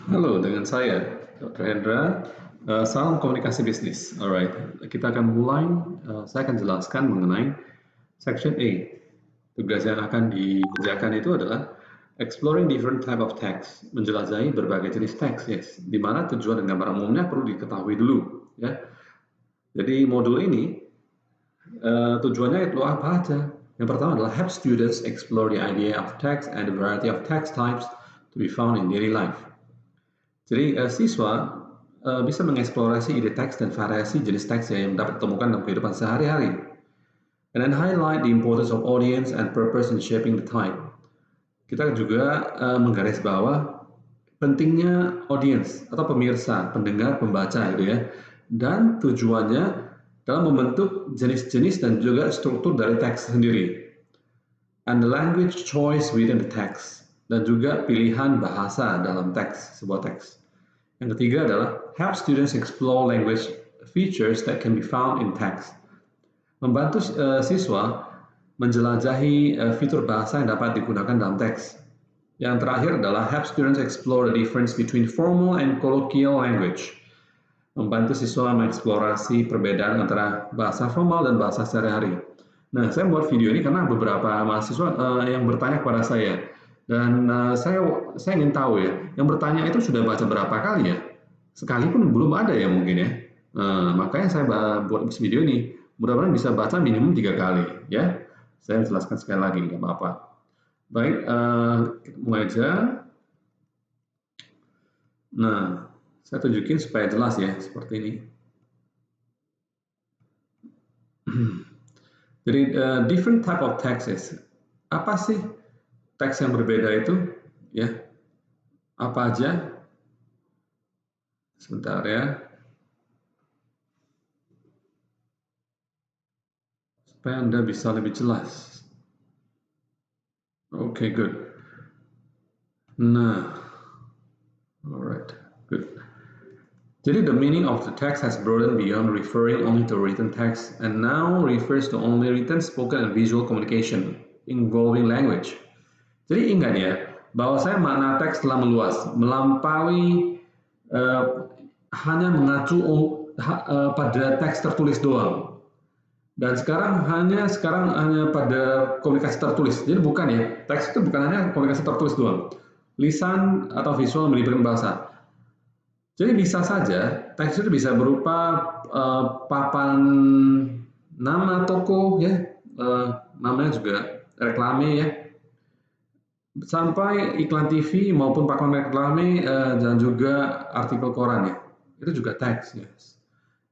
Halo, dengan saya, Dr. Hendra. Salam komunikasi bisnis. Alright, kita akan mulai. Saya akan jelaskan mengenai Section A. Tugas yang akan dikerjakan itu adalah exploring different type of text, menjelajahi berbagai jenis teks, yes. Di mana tujuan dan gambaran umumnya perlu diketahui dulu, ya. Jadi modul ini tujuannya itu apa aja? Yang pertama adalah help students explore the idea of text and the variety of text types to be found in daily life. Jadi siswa bisa mengeksplorasi ide teks dan variasi jenis teks yang dapat ditemukan dalam kehidupan sehari-hari. And then highlight the importance of audience and purpose in shaping the type. Kita juga menggarisbawah pentingnya audience atau pemirsa, pendengar, pembaca gitu ya. Dan tujuannya dalam membentuk jenis-jenis dan juga struktur dari teks sendiri. And the language choice within the text. Dan juga pilihan bahasa dalam teks, sebuah teks. Yang ketiga adalah help students explore language features that can be found in text. Membantu siswa menjelajahi fitur bahasa yang dapat digunakan dalam teks. Yang terakhir adalah help students explore the difference between formal and colloquial language. Membantu siswa mengeksplorasi perbedaan antara bahasa formal dan bahasa sehari-hari. Nah, saya membuat video ini karena beberapa mahasiswa yang bertanya kepada saya, dan saya ingin tahu ya, yang bertanya itu sudah baca berapa kali ya? Sekalipun belum ada ya mungkin ya. Makanya saya buat video ini. Mudah-mudahan bisa baca minimum 3 kali ya. Saya jelaskan sekali lagi, nggak apa-apa. Baik, kita mulai aja. Nah, saya tunjukin supaya jelas ya, seperti ini. Jadi, different type of texts. Apa sih teks yang berbeda itu? Ya, apa aja? Sebentar ya, supaya Anda bisa lebih jelas. Okay, good. Nah, alright, good. Jadi the meaning of the text has broadened beyond referring only to written text and now refers to only written, spoken, and visual communication involving language. Jadi ingat ya, bahwa saya makna teks telah meluas, melampaui hanya mengacu pada teks tertulis doang. Dan sekarang hanya pada komunikasi tertulis. Jadi bukan ya, teks itu bukan hanya komunikasi tertulis doang. Lisan atau visual melibatkan bahasa. Jadi bisa saja teks itu bisa berupa papan nama toko ya, namanya juga reklame ya, sampai iklan TV maupun papan reklame dan juga artikel koran ya, itu juga teks ya.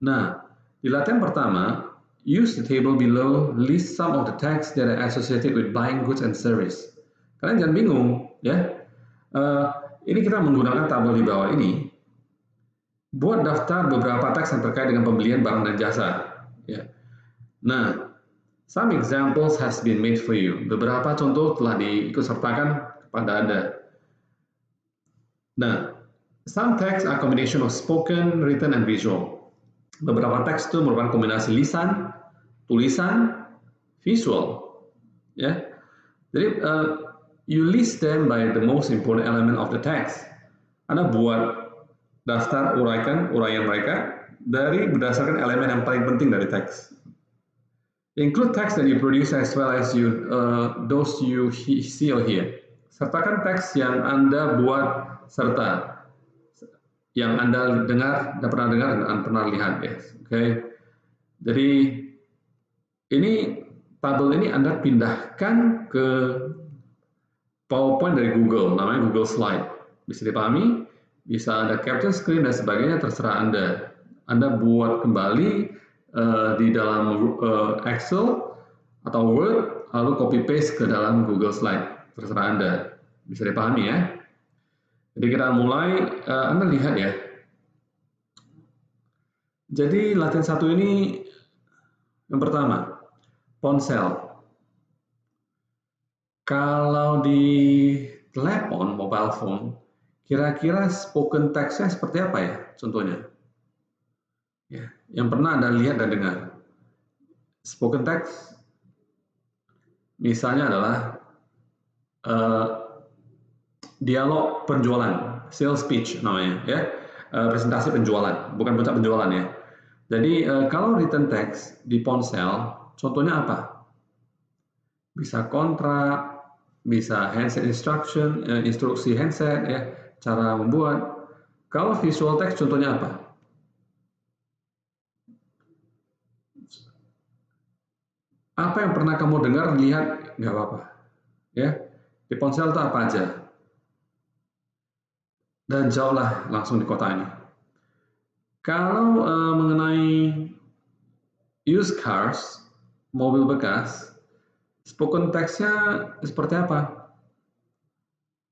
Nah, di latihan pertama, use the table below, list some of the text that are associated with buying goods and service. Kalian jangan bingung ya. Ini kita menggunakan tabel di bawah ini. Buat daftar beberapa teks yang terkait dengan pembelian barang dan jasa. Ya. Nah, some examples has been made for you. Beberapa contoh telah diikutsertakan kepada Anda. Nah, some text are combination of spoken, written, and visual. Beberapa teks itu merupakan kombinasi lisan, tulisan, visual. Ya. Jadi, you list them by the most important element of the text. Anda buat daftar uraian mereka dari berdasarkan elemen yang paling penting dari teks. Include text that you produce as well as those you see or hear. Sertakan teks yang Anda buat serta yang Anda dengar, pernah dengar dan pernah lihat ya. Oke. Jadi ini tabel ini Anda pindahkan ke PowerPoint dari Google, namanya Google Slide. Bisa dipahami? Bisa Anda capture screen dan sebagainya, terserah Anda. Anda buat kembali di dalam Excel atau Word, lalu copy paste ke dalam Google Slide. Terserah Anda. Bisa dipahami ya? Jadi kita mulai, Anda lihat ya. Jadi latihan satu ini, yang pertama, ponsel. Kalau di telepon, mobile phone, kira-kira spoken text-nya seperti apa ya contohnya? Ya, yang pernah Anda lihat dan dengar. Spoken text misalnya adalah dialog penjualan, sales pitch namanya ya, presentasi penjualan, bukan puncak penjualan ya. Jadi kalau written text di ponsel, contohnya apa? Bisa kontrak, bisa handset instruction, instruksi handset ya, cara membuat. Kalau visual text contohnya apa? Apa yang pernah kamu dengar, lihat, nggak apa-apa. Ya, di ponsel itu apa aja? Dan jawablah langsung di kotak ini. Kalau mengenai used cars, mobil bekas, spoken text-nya seperti apa?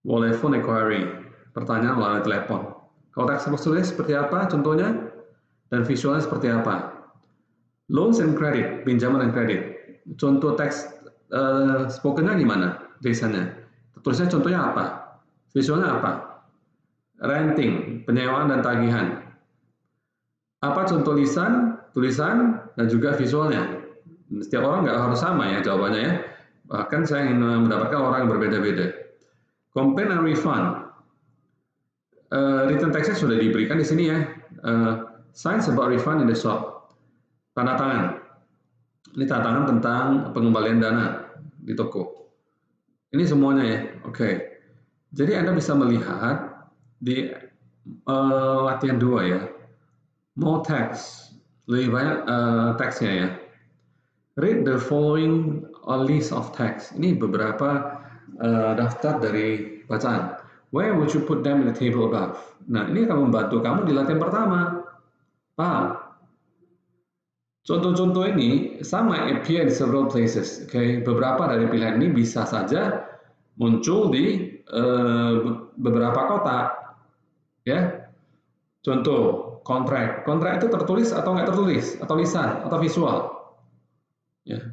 Boleh phone inquiry, pertanyaan melalui telepon. Kalau teks tertulis seperti apa contohnya? Dan visualnya seperti apa? Loans and credit, pinjaman dan kredit. Contoh teks spoken-nya gimana? Tulisannya. Tulisnya contohnya apa? Visualnya apa? Renting, penyewaan dan tagihan. Apa contoh tulisan, dan juga visualnya. Setiap orang nggak harus sama ya jawabannya ya. Bahkan saya ingin mendapatkan orang yang berbeda-beda. Complaint and refund. Written text-nya sudah diberikan di sini ya. Signs about refund in the shop. Tanda tangan. Ini tanda tangan tentang pengembalian dana di toko. Ini semuanya ya. Oke. Jadi Anda bisa melihat di latihan 2 ya. More text, lebih banyak teksnya ya. Read the following list of text. Ini beberapa daftar dari bacaan. Where would you put them in the table above? Nah, ini akan membantu kamu di latihan pertama. Paham? Contoh-contoh ini sama appear in several places. Okay? Beberapa dari pilihan ini bisa saja muncul di beberapa kotak. Ya, contoh kontrak. Kontrak itu tertulis atau nggak tertulis, atau lisan, atau visual. Ya.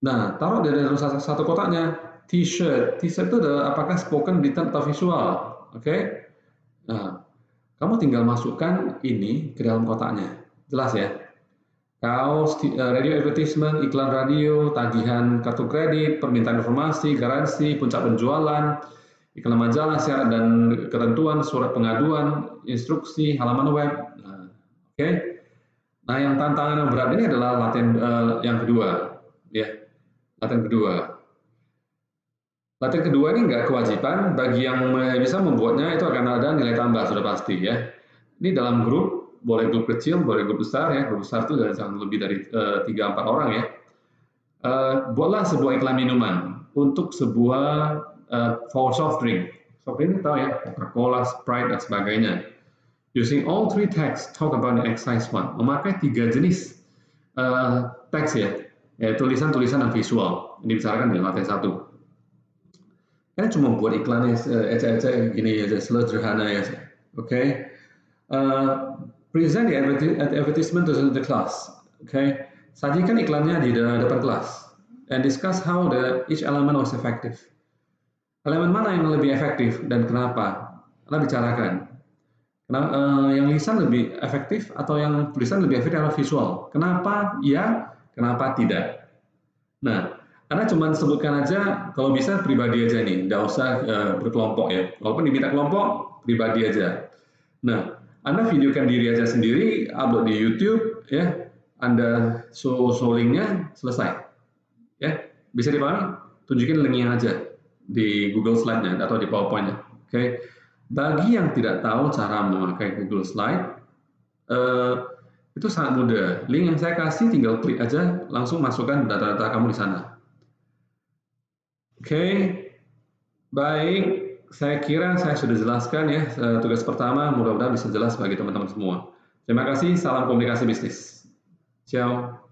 Nah, taruh di dalam satu kotaknya. T-shirt. T-shirt itu apakah spoken, written, atau visual? Oke. Nah, kamu tinggal masukkan ini ke dalam kotaknya. Jelas ya? Kaos, radio advertisement, iklan radio, tagihan kartu kredit, permintaan informasi, garansi, puncak penjualan, iklan majalah, syarat dan ketentuan, surat pengaduan, instruksi, halaman web. Nah, oke. Nah, yang tantangan yang berat ini adalah latihan yang kedua, ya. Latihan kedua. Latihan kedua ini nggak kewajiban, bagi yang bisa membuatnya itu akan ada nilai tambah, sudah pasti ya. Ini dalam grup, boleh grup kecil, boleh grup besar ya. Grup besar itu jangan lebih dari 3-4 orang ya. Buatlah sebuah iklan minuman untuk sebuah soft drink. Soft drink tahu ya, Coca-Cola, Sprite, dan sebagainya. Using all 3 text, talk about the exercise 1. Memakai 3 jenis teks ya, tulisan-tulisan dan visual. Ini dibicarakan di latihan 1. Kan cuma buat iklannya ecek-ecek gini aja, sederhana ya. Oke. Present the advertisement to the class. Oke. Sajikan iklannya di depan kelas. And discuss how each element was effective. Elemen mana yang lebih efektif dan kenapa? Anda bicarakan. Yang lisan lebih efektif atau yang tulisan lebih efektif adalah visual. Kenapa iya, kenapa tidak? Nah, Anda cuma sebutkan aja, kalau bisa pribadi aja nih, nggak usah berkelompok ya. Walaupun diminta kelompok, pribadi aja. Nah, Anda videokan diri aja sendiri, upload di YouTube, ya. Anda show linknya, selesai. Ya, bisa dipahami? Tunjukin linknya aja di Google Slide-nya atau di PowerPoint-nya. Oke. Bagi yang tidak tahu cara memakai Google Slide, itu sangat mudah. Link yang saya kasih tinggal klik aja, langsung masukkan data-data kamu di sana. Oke, baik. Saya kira saya sudah jelaskan ya tugas pertama. Mudah-mudahan bisa jelas bagi teman-teman semua. Terima kasih. Salam komunikasi bisnis. Ciao.